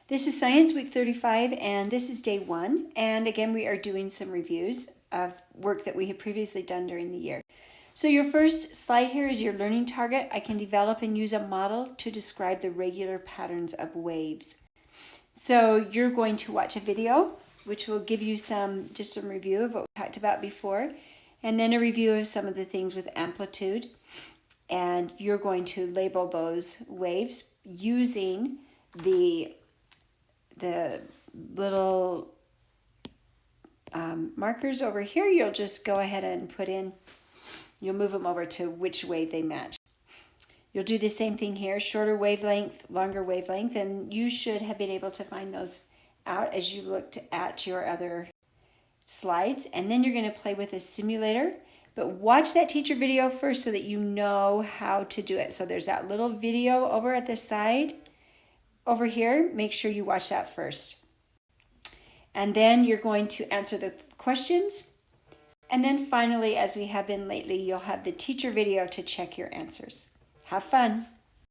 This is Science Week 35, and this is day 1. And again, we are doing some reviews of work that we had previously done during the year. So your first slide here is your learning target. I can develop and use a model to describe the regular patterns of waves. So you're going to watch a video, which will give you just some review of what we talked about before, and then a review of some of the things with amplitude. And you're going to label those waves using the little markers over here. You'll just go ahead and you'll move them over to which wave they match. You'll do the same thing here, shorter wavelength, longer wavelength, and you should have been able to find those out as you looked at your other slides. And then you're going to play with a simulator, but watch that teacher video first so that you know how to do it. So there's that little video over at the side over here. Make sure you watch that first. And then you're going to answer the questions. And then finally, as we have been lately, you'll have the teacher video to check your answers. Have fun.